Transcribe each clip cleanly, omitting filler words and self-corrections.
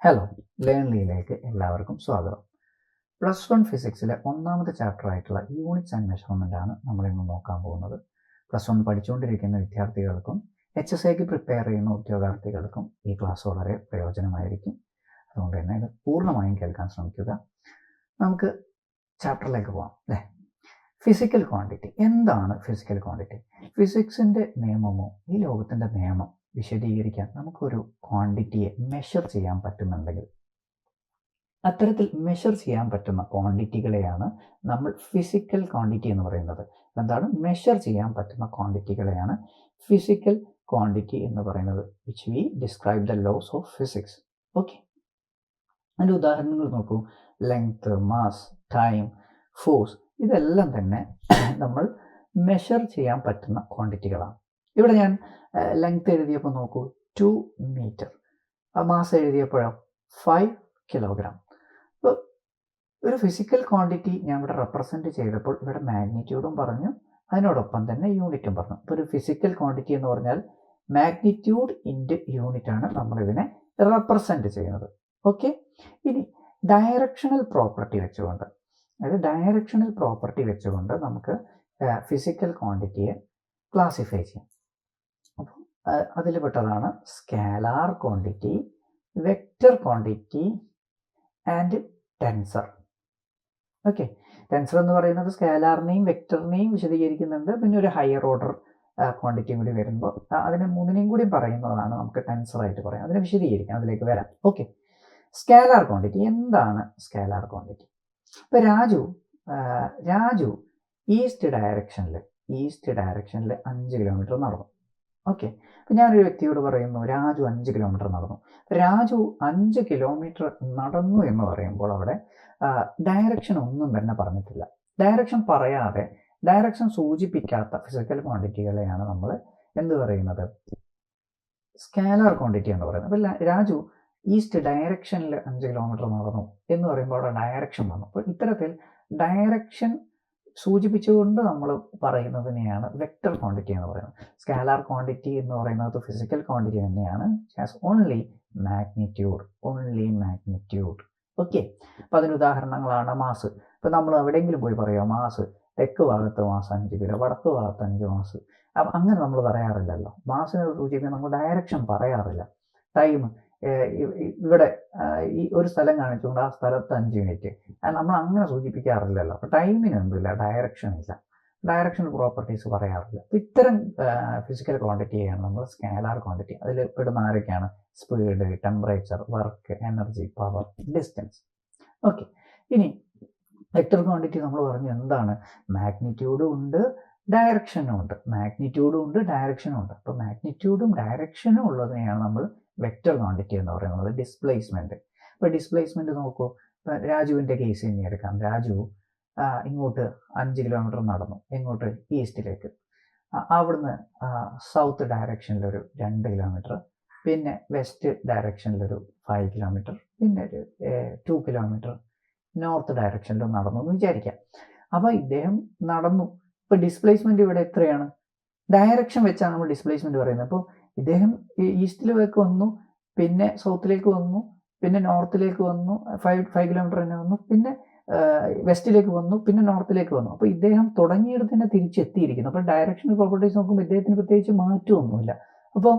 Hello, ലേണിലേക്ക് എല്ലാവർക്കും സ്വാഗതം. +1 ഫിസിക്സിലെ ഒന്നാമത്തെ ചാപ്റ്റർ ആയിട്ടുള്ള യൂണിറ്റ്സ് ആൻഡ് മെഷർമെൻ്റ് ആണ് നമ്മളിന്ന് നോക്കാൻ പോകുന്നത്. +1 പഠിച്ചുകൊണ്ടിരിക്കുന്ന വിദ്യാർത്ഥികൾക്കും HSIക്ക് പ്രിപ്പയർ ചെയ്യുന്ന ഉദ്യോഗാർത്ഥികൾക്കും ഈ ക്ലാസ് വളരെ പ്രയോജനമായിരിക്കും. അതുകൊണ്ട് തന്നെ ഇത് പൂർണ്ണമായും കേൾക്കാൻ ശ്രമിക്കുക. നമുക്ക് ചാപ്റ്ററിലേക്ക് പോകാം അല്ലേ. Physical quantity. എന്താണ് ഫിസിക്കൽ ക്വാണ്ടിറ്റി? ഫിസിക്സിൻ്റെ നിയമമോ ഈ ലോകത്തിൻ്റെ നിയമം വിശദീകരിക്കാൻ നമുക്കൊരു ക്വാണ്ടിറ്റിയെ മെഷർ ചെയ്യാൻ പറ്റുന്നുണ്ടെങ്കിൽ അത്തരത്തിൽ മെഷർ ചെയ്യാൻ പറ്റുന്ന ക്വാണ്ടിറ്റികളെയാണ് നമ്മൾ ഫിസിക്കൽ ക്വാണ്ടിറ്റി എന്ന് പറയുന്നത്. എന്താണ്? മെഷർ ചെയ്യാൻ പറ്റുന്ന ക്വാണ്ടിറ്റികളെയാണ് ഫിസിക്കൽ ക്വാണ്ടിറ്റി എന്ന് പറയുന്നത്, which we describe the laws of physics. Okay, അതിൻ്റെ ഉദാഹരണങ്ങൾ നോക്കൂ. ലെങ്ത്, മാസ്, ടൈം, ഫോഴ്സ്, ഇതെല്ലാം തന്നെ നമ്മൾ മെഷർ ചെയ്യാൻ പറ്റുന്ന ക്വാണ്ടിറ്റികളാണ്. ഇവിടെ ഞാൻ ലെങ്ത് എഴുതിയപ്പോൾ നോക്കൂ 2 മീറ്റർ, മാസ് എഴുതിയപ്പോഴോ 5 കിലോഗ്രാം. അപ്പോൾ ഒരു ഫിസിക്കൽ ക്വാണ്ടിറ്റി ഞാൻ ഇവിടെ റെപ്രസെൻറ്റ് ചെയ്തപ്പോൾ ഇവിടെ മാഗ്നിറ്റ്യൂഡും പറഞ്ഞു, അതിനോടൊപ്പം തന്നെ യൂണിറ്റും പറഞ്ഞു. അപ്പോൾ ഒരു ഫിസിക്കൽ ക്വാണ്ടിറ്റി എന്ന് പറഞ്ഞാൽ മാഗ്നിറ്റ്യൂഡ് ഇൻറ്റു യൂണിറ്റാണ് നമ്മളിതിനെ റെപ്രസെൻറ്റ് ചെയ്യുന്നത്. ഓക്കെ, ഇനി ഡയറക്ഷണൽ പ്രോപ്പർട്ടി വെച്ചുകൊണ്ട്, അതായത് ഡയറക്ഷണൽ പ്രോപ്പർട്ടി വെച്ചുകൊണ്ട് നമുക്ക് ഫിസിക്കൽ ക്വാണ്ടിറ്റിയെ ക്ലാസിഫൈ ചെയ്യാം. അപ്പോൾ അതിൽ പെട്ടതാണ് scalar quantity, vector quantity and tensor. Okay, tensor എന്ന് പറയുന്നത് സ്കാലാറിനെയും വെക്റ്ററിനെയും വിശദീകരിക്കുന്നുണ്ട്. പിന്നെ ഒരു ഹയർ ഓർഡർ ക്വാണ്ടിറ്റിയും കൂടി വരുമ്പോൾ അതിനെ മൂന്നിനെയും കൂടി പറയുന്നതാണ് നമുക്ക് ടെൻസറായിട്ട് പറയാം. അതിനെ വിശദീകരിക്കാം, അതിലേക്ക് വരാം. Okay, scalar quantity. എന്താണ് സ്കാലാർ ക്വാണ്ടിറ്റി? ഇപ്പോൾ രാജു ഈസ്റ്റ് ഡയറക്ഷനിൽ 5 കിലോമീറ്റർ നടന്നു. ഓക്കെ, അപ്പം ഞാനൊരു വ്യക്തിയോട് പറയുന്നു രാജു 5 കിലോമീറ്റർ നടന്നു. രാജു 5 കിലോമീറ്റർ നടന്നു എന്ന് പറയുമ്പോൾ അവിടെ ഡയറക്ഷൻ ഒന്നും തന്നെ പറഞ്ഞിട്ടില്ല. ഡയറക്ഷൻ പറയാതെ, ഡയറക്ഷൻ സൂചിപ്പിക്കാത്ത ഫിസിക്കൽ ക്വാണ്ടിറ്റികളെയാണ് നമ്മൾ എന്ത് പറയുന്നത്? സ്കാലാർ ക്വാണ്ടിറ്റി എന്ന് പറയുന്നത്. അപ്പം രാജു ഈസ്റ്റ് ഡയറക്ഷനിൽ 5 കിലോമീറ്റർ നടന്നു എന്ന് പറയുമ്പോൾ അവിടെ ഡയറക്ഷൻ വന്നു. അപ്പോൾ ഇത്തരത്തിൽ ഡയറക്ഷൻ സൂചിപ്പിച്ചുകൊണ്ട് നമ്മൾ പറയുന്നതിനെയാണ് വെക്റ്റർ ക്വാണ്ടിറ്റി എന്ന് പറയുന്നത്. സ്കാലാർ ക്വാണ്ടിറ്റി എന്ന് പറയുന്നത് ഫിസിക്കൽ ക്വാണ്ടിറ്റി തന്നെയാണ്, ഹാസ് ഓൺലി മാഗ്നിറ്റ്യൂഡ്. ഓക്കെ, അപ്പം അതിന് ഉദാഹരണങ്ങളാണ് മാസ്. ഇപ്പം നമ്മൾ എവിടെയെങ്കിലും പോയി പറയുക മാസ്, തെക്ക് ഭാഗത്ത് മാസ് 5 കിലോ, വടക്ക് ഭാഗത്ത് 5 മാസ്, അപ്പം അങ്ങനെ നമ്മൾ പറയാറില്ലല്ലോ. മാസിനെ സൂചിപ്പിക്കാൻ നമ്മൾ ഡയറക്ഷൻ പറയാറില്ല. ടൈം, ഇവിടെ ഈ ഒരു സ്ഥലം കാണിച്ചുകൊണ്ട് ആ സ്ഥലത്ത് 5 മിനിറ്റ്, നമ്മൾ അങ്ങനെ സൂചിപ്പിക്കാറില്ലല്ലോ. അപ്പോൾ ടൈമിന് എന്തില്ല, ഡയറക്ഷൻ ഇല്ല, ഡയറക്ഷണൽ പ്രോപ്പർട്ടീസ് പറയാറില്ല. ഇത്തരം ഫിസിക്കൽ ക്വാണ്ടിറ്റിയാണ് നമ്മൾ സ്കാലാർ ക്വാണ്ടിറ്റി. അതിൽ പെടുന്ന ആരൊക്കെയാണ്? Speed, temperature, work, energy, power, distance. Okay, ഇനി വെക്റ്റർ ക്വാണ്ടിറ്റി നമ്മൾ പറഞ്ഞു എന്താണ്? മാഗ്നിറ്റ്യൂഡും ഉണ്ട്, ഡയറക്ഷനും ഉണ്ട്. അപ്പോൾ മാഗ്നിറ്റ്യൂഡും ഡയറക്ഷനും ഉള്ളതിനെയാണ് നമ്മൾ വെക്റ്റർ ക്വാണ്ടിറ്റി എന്ന് പറയുന്നത്. ഡിസ്പ്ലേസ്മെൻറ്റ്. ഇപ്പോൾ ഡിസ്പ്ലേസ്മെൻറ്റ് നോക്കൂ. ഇപ്പോൾ രാജുവിൻ്റെ കേസ് തന്നെ എടുക്കാം. രാജു ഇങ്ങോട്ട് 5 കിലോമീറ്റർ നടന്നു. എങ്ങോട്ട്? ഈസ്റ്റിലേക്ക്. അവിടുന്ന് സൗത്ത് ഡയറക്ഷനിലൊരു 2 കിലോമീറ്റർ, പിന്നെ വെസ്റ്റ് ഡയറക്ഷനിലൊരു 5 കിലോമീറ്റർ, പിന്നെ ഒരു 2 കിലോമീറ്റർ നോർത്ത് ഡയറക്ഷനിലും നടന്നു എന്ന് വിചാരിക്കാം. അപ്പോൾ ഇദ്ദേഹം നടന്നു. ഇപ്പോൾ ഡിസ്പ്ലേസ്മെൻറ്റ് ഇവിടെ എത്രയാണ്? ഡയറക്ഷൻ വെച്ചാണ് നമ്മൾ ഡിസ്പ്ലേസ്മെൻറ്റ് പറയുന്നത്. അപ്പോൾ ഇദ്ദേഹം ഈസ്റ്റിലേക്ക് വന്നു, പിന്നെ സൗത്തിലേക്ക് വന്നു, പിന്നെ നോർത്തിലേക്ക് വന്നു, 5 കിലോമീറ്റർ തന്നെ വന്നു, പിന്നെ വെസ്റ്റിലേക്ക് വന്നു, പിന്നെ നോർത്തിലേക്ക് വന്നു. അപ്പോൾ ഇദ്ദേഹം തുടങ്ങിയിടത്ത് തന്നെ തിരിച്ചെത്തിയിരിക്കുന്നു. അപ്പോൾ ഡയറക്ഷണൽ പ്രോപ്പർട്ടീസ് നോക്കുമ്പോൾ ഇദ്ദേഹത്തിന് പ്രത്യേകിച്ച് മാറ്റമൊന്നുമില്ല. അപ്പോൾ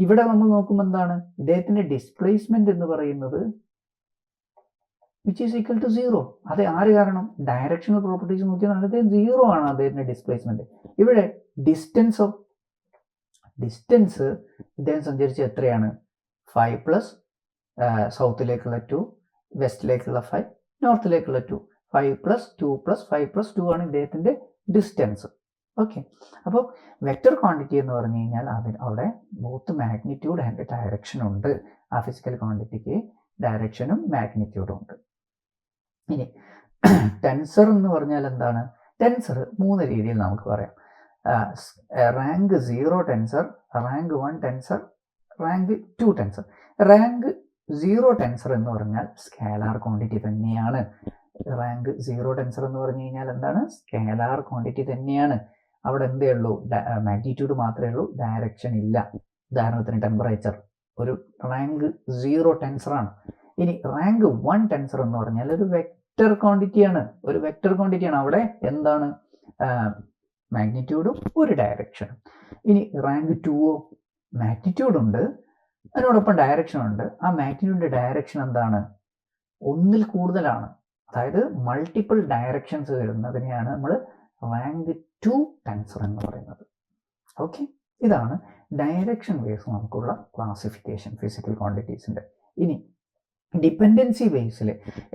ഇവിടെ നമ്മൾ നോക്കുമ്പോൾ എന്താണ്? ഇദ്ദേഹത്തിൻ്റെ ഡിസ്പ്ലേസ്മെൻറ്റ് എന്ന് പറയുന്നത് വിച്ച് ഈസ് ഈക്വൽ ടു 0. അത് ആര് കാരണം? ഡയറക്ഷണൽ പ്രോപ്പർട്ടീസ് നോക്കിയാൽ അദ്ദേഹം 0 ആണ് അദ്ദേഹത്തിൻ്റെ ഡിസ്പ്ലേസ്മെൻറ്റ്. ഇവിടെ ഡിസ്റ്റൻസ് ഇദ്ദേഹം സഞ്ചരിച്ച് എത്രയാണ്? 5 പ്ലസ് സൗത്തിലേക്കുള്ള 2, വെസ്റ്റിലേക്കുള്ള 5, നോർത്തിലേക്കുള്ള 2. 5 പ്ലസ് 2 പ്ലസ് 5 പ്ലസ് 2 ആണ് ഇദ്ദേഹത്തിൻ്റെ ഡിസ്റ്റൻസ്. ഓക്കെ, അപ്പോൾ വെക്റ്റർ ക്വാണ്ടിറ്റി എന്ന് പറഞ്ഞു കഴിഞ്ഞാൽ അവിടെ ബോത്ത് മാഗ്നിറ്റ്യൂഡ് ആൻഡ് ഡയറക്ഷൻ ഉണ്ട്. ആ ഫിസിക്കൽ ക്വാണ്ടിറ്റിക്ക് ഡയറക്ഷനും മാഗ്നിറ്റ്യൂഡും ഉണ്ട്. ഇനി ടെൻസർ എന്ന് പറഞ്ഞാൽ എന്താണ്? ടെൻസർ 3 രീതിയിൽ നമുക്ക് പറയാം. Rank 0 tensor, rank 1 tensor, rank 2 tensor. Rank 0 tensor എന്ന് പറഞ്ഞാൽ സ്കാലാർ ക്വാണ്ടിറ്റി തന്നെയാണ്. റാങ്ക് 0 ടെൻസർ എന്ന് പറഞ്ഞു കഴിഞ്ഞാൽ എന്താണ്? സ്കാലാർ ക്വാണ്ടിറ്റി തന്നെയാണ്. അവിടെ എന്തേ ഉള്ളൂ? മാഗ്നിറ്റ്യൂഡ് മാത്രമേ ഉള്ളൂ, ഡയറക്ഷൻ ഇല്ല. ഉദാഹരണത്തിന് ടെമ്പറേച്ചർ ഒരു റാങ്ക് 0 ടെൻസറാണ്. ഇനി റാങ്ക് 1 ടെൻസർ എന്ന് പറഞ്ഞാൽ ഒരു വെക്റ്റർ ക്വാണ്ടിറ്റിയാണ്. അവിടെ എന്താണ് മാഗ്നിറ്റ്യൂഡും ഒരു ഡയറക്ഷനും. ഇനി റാങ്ക് 2 മാഗ്നിറ്റ്യൂഡ് ഉണ്ട്, അതിനോടൊപ്പം ഡയറക്ഷൻ ഉണ്ട്. ആ മാഗ്നിറ്റ്യൂഡിന്റെ ഡയറക്ഷൻ എന്താണ്? ഒന്നിൽ കൂടുതലാണ്. അതായത് മൾട്ടിപ്പിൾ ഡയറക്ഷൻസ് വരുന്നതിനെയാണ് നമ്മൾ റാങ്ക് 2 ടെൻസർ എന്ന് പറയുന്നത്. ഓക്കെ, ഇതാണ് ഡയറക്ഷൻ ബേസ് നമുക്കുള്ള ക്ലാസിഫിക്കേഷൻ ഫിസിക്കൽ ക്വാണ്ടിറ്റീസിൻ്റെ. ഇനി ഡിപ്പെൻഡൻസി ബേസിൽ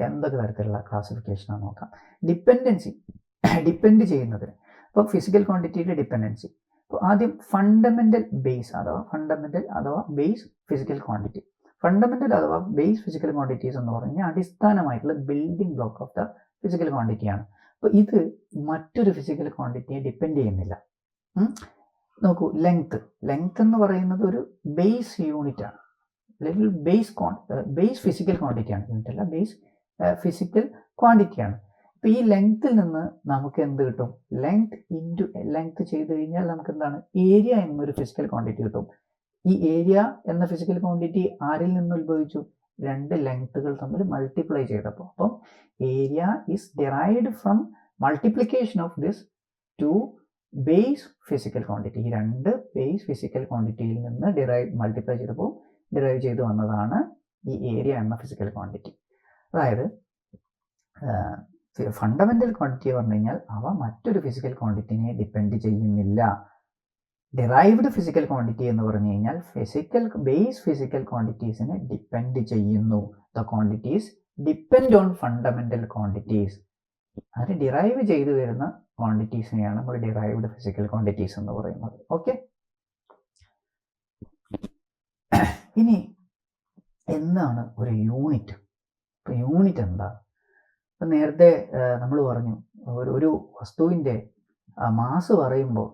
എന്തൊക്കെ തരത്തിലുള്ള ക്ലാസിഫിക്കേഷനാണ് നോക്കാം. ഡിപ്പെൻഡ് ചെയ്യുന്നതിന് ഇപ്പോൾ ഫിസിക്കൽ ക്വാണ്ടിറ്റിയുടെ ഡിപ്പെൻഡൻസി. അപ്പോൾ ആദ്യം ഫണ്ടമെൻ്റൽ അഥവാ ബേസ് ഫിസിക്കൽ ക്വാണ്ടിറ്റി. ഫണ്ടമെൻ്റൽ അഥവാ ബേസ് ഫിസിക്കൽ ക്വാണ്ടിറ്റീസ് എന്ന് പറഞ്ഞാൽ അടിസ്ഥാനമായിട്ടുള്ള building block of the physical ക്വാണ്ടിറ്റിയാണ്. അപ്പോൾ ഇത് മറ്റൊരു ഫിസിക്കൽ ക്വാണ്ടിറ്റിയെ ഡിപ്പെൻഡ് ചെയ്യുന്നില്ല. നോക്കൂ, ലെങ്ത് എന്ന് പറയുന്നത് ഒരു ബേസ് യൂണിറ്റ് ആണ്, അല്ലെങ്കിൽ ബേസ് ഫിസിക്കൽ ക്വാണ്ടിറ്റിയാണ്. യൂണിറ്റ് അല്ല, ബേസ് ഫിസിക്കൽ ക്വാണ്ടിറ്റിയാണ്. അപ്പോൾ ഈ ലെങ്ത്തിൽ നിന്ന് നമുക്ക് എന്ത് കിട്ടും? ലെങ്ത് ചെയ്ത് കഴിഞ്ഞാൽ നമുക്ക് എന്താണ്? ഏരിയ എന്നൊരു ഫിസിക്കൽ ക്വാണ്ടിറ്റി കിട്ടും. ഈ ഏരിയ എന്ന ഫിസിക്കൽ ക്വാണ്ടിറ്റി ആരിൽ നിന്ന് ഉത്ഭവിച്ചു? രണ്ട് ലെങ്ത്തുകൾ തമ്മിൽ മൾട്ടിപ്ലൈ ചെയ്തപ്പോൾ. അപ്പം area is derived from multiplication of this two base physical quantity. ഈ രണ്ട് ബേസ് ഫിസിക്കൽ ക്വാണ്ടിറ്റിയിൽ നിന്ന് മൾട്ടിപ്ലൈ ചെയ്തപ്പോൾ ഡിറൈവ് ചെയ്ത് വന്നതാണ് ഈ ഏരിയ എന്ന ഫിസിക്കൽ ക്വാണ്ടിറ്റി. അതായത് ഫണ്ടമെൻ്റൽ ക്വാണ്ടിറ്റി പറഞ്ഞു കഴിഞ്ഞാൽ അവ മറ്റൊരു ഫിസിക്കൽ ക്വാണ്ടിറ്റിനെ ഡിപ്പെൻഡ് ചെയ്യുന്നില്ല. ഡിറൈവ്ഡ് ഫിസിക്കൽ ക്വാണ്ടിറ്റി എന്ന് പറഞ്ഞു കഴിഞ്ഞാൽ ബേസ് ഫിസിക്കൽ ക്വാണ്ടിറ്റീസിനെ ഡിപ്പെൻഡ് ചെയ്യുന്നു. The quantities depend on fundamental quantities. അതിന് ഡിറൈവ് ചെയ്തു വരുന്ന ക്വാണ്ടിറ്റീസിനെയാണ് നമ്മൾ ഡിറൈവ്ഡ് ഫിസിക്കൽ ക്വാണ്ടിറ്റീസ് എന്ന് പറയുന്നത്. ഓക്കെ, ഇനി എന്താണ് ഒരു യൂണിറ്റ്? ഇപ്പം യൂണിറ്റ് എന്താ? ഇപ്പം നേരത്തെ നമ്മൾ പറഞ്ഞു ഒരു വസ്തുവിൻ്റെ മാസ് പറയുമ്പോൾ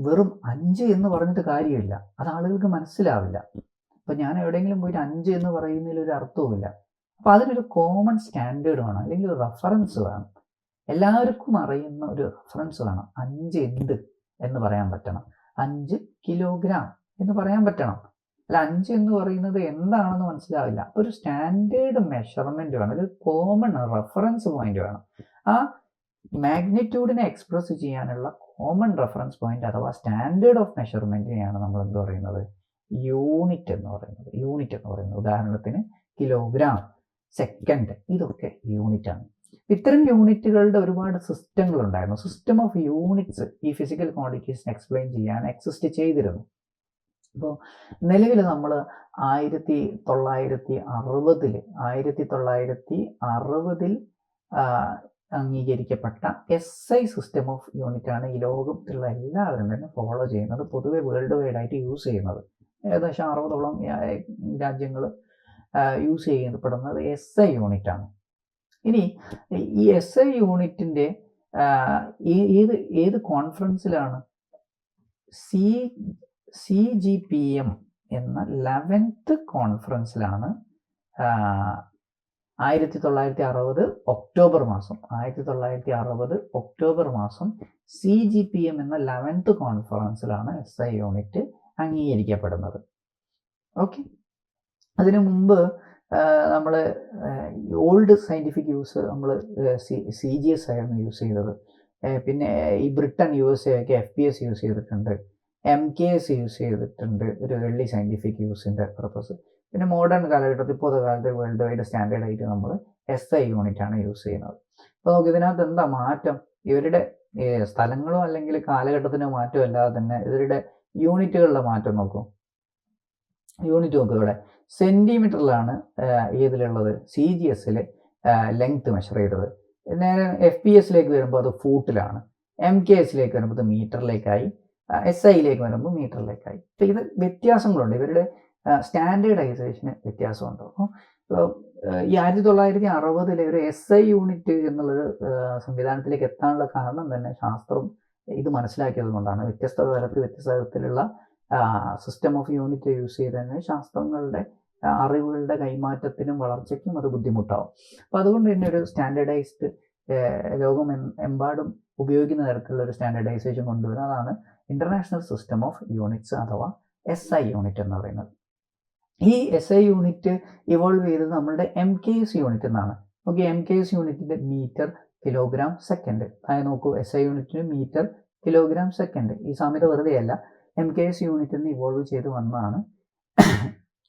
വെറും 5 എന്ന് പറഞ്ഞിട്ട് കാര്യമില്ല, അത് ആളുകൾക്ക് മനസ്സിലാവില്ല. അപ്പം ഞാൻ എവിടെയെങ്കിലും പോയിട്ട് 5 എന്ന് പറയുന്നതിൽ ഒരു അർത്ഥവുമില്ല. അപ്പം അതിനൊരു കോമൺ സ്റ്റാൻഡേർഡ് വേണം, അല്ലെങ്കിൽ ഒരു റെഫറൻസ് വേണം. എല്ലാവർക്കും അറിയുന്ന ഒരു റെഫറൻസ് വേണം. 5 എന്ത് എന്ന് പറയാൻ പറ്റണം, 5 കിലോഗ്രാം എന്ന് പറയാൻ പറ്റണം. അല്ല, 5 എന്ന് പറയുന്നത് എന്താണെന്ന് മനസ്സിലാവില്ല. അപ്പോൾ ഒരു സ്റ്റാൻഡേർഡ് മെഷർമെൻറ്റ് വേണം, ഒരു കോമൺ റെഫറൻസ് പോയിന്റ് വേണം. ആ മാഗ്നിറ്റ്യൂഡിനെ എക്സ്പ്രസ് ചെയ്യാനുള്ള കോമൺ റെഫറൻസ് പോയിന്റ് അഥവാ സ്റ്റാൻഡേർഡ് ഓഫ് മെഷർമെൻറ്റിനെയാണ് നമ്മൾ എന്ത് പറയുന്നത്? യൂണിറ്റ് എന്ന് പറയുന്നത്. ഉദാഹരണത്തിന് കിലോഗ്രാം, സെക്കൻഡ്, ഇതൊക്കെ യൂണിറ്റാണ്. ഇത്തരം യൂണിറ്റുകളുടെ ഒരുപാട് സിസ്റ്റങ്ങളുണ്ടായിരുന്നു. സിസ്റ്റം ഓഫ് യൂണിറ്റ്സ് ഈ ഫിസിക്കൽ ക്വാണ്ടിറ്റീസിനെ എക്സ്പ്ലെയിൻ ചെയ്യാൻ എക്സിസ്റ്റ് ചെയ്തിരുന്നു. അപ്പോൾ നിലവിൽ നമ്മൾ 1960 അംഗീകരിക്കപ്പെട്ട SI സിസ്റ്റം ഓഫ് യൂണിറ്റാണ് ഈ ലോകത്തിലുള്ള എല്ലാവരും തന്നെ ഫോളോ ചെയ്യുന്നത്, പൊതുവെ വേൾഡ് വൈഡ് ആയിട്ട് യൂസ് ചെയ്യുന്നത്. ഏകദേശം 60ഓളം രാജ്യങ്ങൾ യൂസ് ചെയ്യപ്പെടുന്നത് SI യൂണിറ്റാണ്. ഇനി ഈ SI യൂണിറ്റിൻ്റെ ഏത് കോൺഫറൻസിലാണ്? CGPM എന്ന 11th കോൺഫറൻസിലാണ് 1960 ഒക്ടോബർ മാസം CGPM എന്ന 11th കോൺഫറൻസിലാണ് SI യൂണിറ്റ് അംഗീകരിക്കപ്പെടുന്നത്. ഓക്കെ, അതിനു മുമ്പ് നമ്മൾ ഓൾഡ് സയൻറ്റിഫിക് യൂസ് നമ്മൾ CGS ആയിരുന്നു യൂസ് ചെയ്തത്. പിന്നെ ഈ ബ്രിട്ടൻ USA ഒക്കെ FPS യൂസ് ചെയ്തിട്ടുണ്ട്, MKS യൂസ് ചെയ്തിട്ടുണ്ട് ഒരു ഏർലി സയൻറ്റിഫിക് യൂസിൻ്റെ പർപ്പസ്. പിന്നെ മോഡേൺ കാലഘട്ടത്തിൽ ഇപ്പോഴത്തെ കാലത്ത് വേൾഡ് വൈഡ് സ്റ്റാൻഡേർഡായിട്ട് നമ്മൾ SI യൂണിറ്റാണ് യൂസ് ചെയ്യുന്നത്. അപ്പോൾ നമുക്ക് ഇതിനകത്ത് എന്താ മാറ്റം? ഇവരുടെ സ്ഥലങ്ങളോ അല്ലെങ്കിൽ കാലഘട്ടത്തിനോ മാറ്റം അല്ലാതെ തന്നെ ഇവരുടെ യൂണിറ്റുകളുടെ മാറ്റം നോക്കും. യൂണിറ്റ് നോക്കുക, ഇവിടെ സെൻറ്റിമീറ്ററിലാണ് ഏതിലുള്ളത്? CGSൽ ലെങ്ത് മെഷർ ചെയ്തത്. നേരെ FPS വരുമ്പോൾ അത് ഫൂട്ടിലാണ്, MKSലേക്ക് വരുമ്പോൾ അത് മീറ്ററിലേക്കായി, SIയിലേക്ക് വരുമ്പോൾ മീറ്ററിലേക്കായി. അപ്പോൾ ഇത് വ്യത്യാസങ്ങളുണ്ട്, ഇവരുടെ സ്റ്റാൻഡേർഡൈസേഷന് വ്യത്യാസമുണ്ട്. അപ്പോൾ ഈ 1960 ഒരു SI യൂണിറ്റ് എന്നുള്ളൊരു സംവിധാനത്തിലേക്ക് എത്താനുള്ള കാരണം തന്നെ ശാസ്ത്രം ഇത് മനസ്സിലാക്കിയത് കൊണ്ടാണ്. വ്യത്യസ്ത തരത്തിലുള്ള സിസ്റ്റം ഓഫ് യൂണിറ്റ് യൂസ് ചെയ്ത് തന്നെ ശാസ്ത്രങ്ങളുടെ അറിവുകളുടെ കൈമാറ്റത്തിനും വളർച്ചയ്ക്കും അത് ബുദ്ധിമുട്ടാവും. അപ്പോൾ അതുകൊണ്ട് തന്നെ ഒരു സ്റ്റാൻഡേർഡൈസ്ഡ് ലോകം എമ്പാടും ഉപയോഗിക്കുന്ന തരത്തിലുള്ള ഒരു സ്റ്റാൻഡേർഡൈസേഷൻ കൊണ്ടുവരുന്നതാണ് ഇൻ്റർനാഷണൽ സിസ്റ്റം ഓഫ് യൂണിറ്റ്സ് അഥവാ SI യൂണിറ്റ് എന്ന് പറയുന്നത്. ഈ SI യൂണിറ്റ് ഇവോൾവ് ചെയ്തത് നമ്മളുടെ MKS യൂണിറ്റ് എന്നാണ്. ഓക്കെ, MKS യൂണിറ്റിൻ്റെ മീറ്റർ കിലോഗ്രാം സെക്കൻഡ്. അതായത് നോക്കൂ, SI യൂണിറ്റിന് മീറ്റർ കിലോഗ്രാം സെക്കൻഡ്. ഈ സാമ്യത വെറുതെ അല്ല, MKS യൂണിറ്റിൽ നിന്ന് ഇവോൾവ് ചെയ്ത് വന്നതാണ്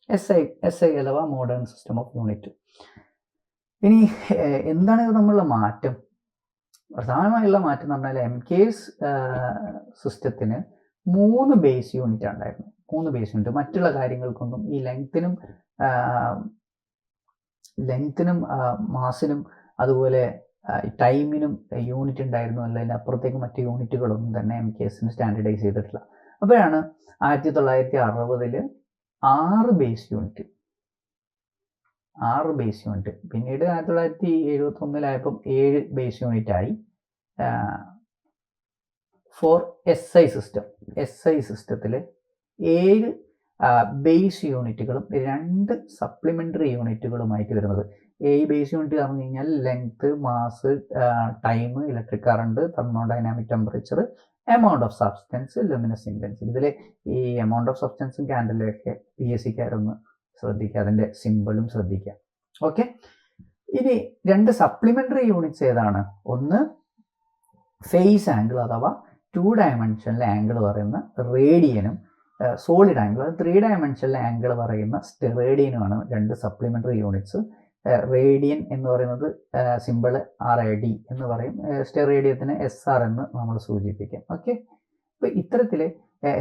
SI അഥവാ മോഡേൺ സിസ്റ്റം ഓഫ് യൂണിറ്റ്. ഇനി എന്താണ് ഇത് തമ്മിലുള്ള മാറ്റം? പ്രധാനമായുള്ള മാറ്റം എന്ന് പറഞ്ഞാൽ MKS സിസ്റ്റത്തിന് 3 ബേസ് യൂണിറ്റ് ഉണ്ടായിരുന്നു. 3 ബേസ് യൂണിറ്റ്. മറ്റുള്ള കാര്യങ്ങൾക്കൊന്നും ഈ ലെങ്തിനും മാസിനും അതുപോലെ ടൈമിനും യൂണിറ്റ് ഉണ്ടായിരുന്നു. അല്ലെങ്കിൽ അപ്പുറത്തേക്ക് മറ്റ് യൂണിറ്റുകളൊന്നും തന്നെ MKSന് സ്റ്റാൻഡർഡൈസ് ചെയ്തിട്ടില്ല. അപ്പോഴാണ് 1960 6 ബേസ് യൂണിറ്റ്. പിന്നീട് 1971 7 ബേസ് യൂണിറ്റ് ആയി. ഫോർ SI സിസ്റ്റത്തിൽ 7 ബേസ് യൂണിറ്റുകളും 2 സപ്ലിമെൻ്ററി യൂണിറ്റുകളുമായിട്ട് വരുന്നത്. ബേസ് യൂണിറ്റ് പറഞ്ഞു കഴിഞ്ഞാൽ length, mass, time, electric current, thermodynamic temperature, amount of substance, luminous intensity. ഇതിൽ ഈ എമൗണ്ട് ഓഫ് സബ്സ്റ്റൻസും ക്യാൻഡിലൊക്കെ PSCക്കാരൊന്ന് ശ്രദ്ധിക്കുക, അതിൻ്റെ സിമ്പിളും ശ്രദ്ധിക്കുക. ഓക്കെ, ഇനി 2 സപ്ലിമെൻ്ററി യൂണിറ്റ്സ് ഏതാണ്? ഒന്ന് ഫേസ് ആംഗിൾ അഥവാ 2 ഡയമെൻഷനിൽ ആംഗിൾ പറയുന്ന റേഡിയനും സോളിഡ് ആംഗിൾ, അത് 3 ഡയമെൻഷനിൽ ആംഗിൾ പറയുന്ന സ്റ്റെറേഡിയനുമാണ് 2 സപ്ലിമെൻ്ററി യൂണിറ്റ്സ്. റേഡിയൻ എന്ന് പറയുന്നത് സിമ്പിൾ RAD എന്ന് പറയും. സ്റ്റെറേഡിയത്തിന് SR എന്ന് നമ്മൾ സൂചിപ്പിക്കും. ഓക്കെ, അപ്പോൾ ഇത്തരത്തിൽ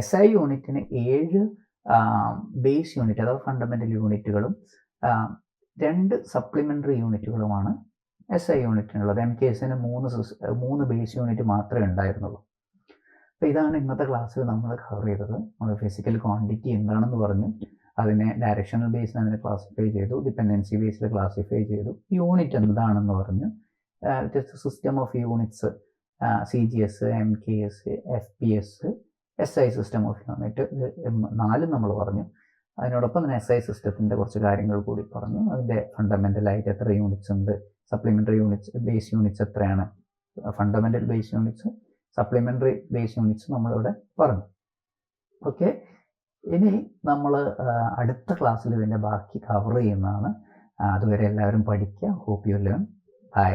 SI യൂണിറ്റിന് 7 ബേസ് യൂണിറ്റ് അഥവാ ഫണ്ടമെൻ്റൽ യൂണിറ്റുകളും 2 സപ്ലിമെൻ്ററി യൂണിറ്റുകളുമാണ് SI യൂണിറ്റിനുള്ളത്. MKSന് 3 ബേസ് യൂണിറ്റ് മാത്രമേ ഉണ്ടായിരുന്നുള്ളൂ. അപ്പോൾ ഇതാണ് ഇന്നത്തെ ക്ലാസ്സിൽ നമ്മൾ കവർ ചെയ്തത്. നമ്മൾ ഫിസിക്കൽ ക്വാണ്ടിറ്റി എന്താണെന്ന് പറഞ്ഞു, അതിനെ ഡയറക്ഷണൽ ബേസിൽ അതിനെ ക്ലാസിഫൈ ചെയ്തു, ഡിപ്പെൻഡൻസി ബേസിൽ ക്ലാസിഫൈ ചെയ്തു, യൂണിറ്റ് എന്താണെന്ന് പറഞ്ഞു, system of units CGS, MKS, FPS, SI system of unit, 4 നമ്മൾ പറഞ്ഞു. അതിനോടൊപ്പം തന്നെ SI സിസ്റ്റത്തിൻ്റെ കുറച്ച് കാര്യങ്ങൾ കൂടി പറഞ്ഞു. അതിൻ്റെ ഫണ്ടമെൻ്റലായിട്ട് എത്ര യൂണിറ്റ്സ് ഉണ്ട്, സപ്ലിമെൻ്ററി യൂണിറ്റ്സ്, ബേസ് യൂണിറ്റ്സ് എത്രയാണ്, fundamental base units, supplementary base units നമ്മളിവിടെ പറഞ്ഞു. ഓക്കെ, ഇനി നമ്മൾ അടുത്ത ക്ലാസ്സിൽ ഇതിൻ്റെ ബാക്കി കവർ ചെയ്യുന്നതാണ്. അതുവരെ എല്ലാവരും പഠിക്കുക. Hope you learn. ബൈ.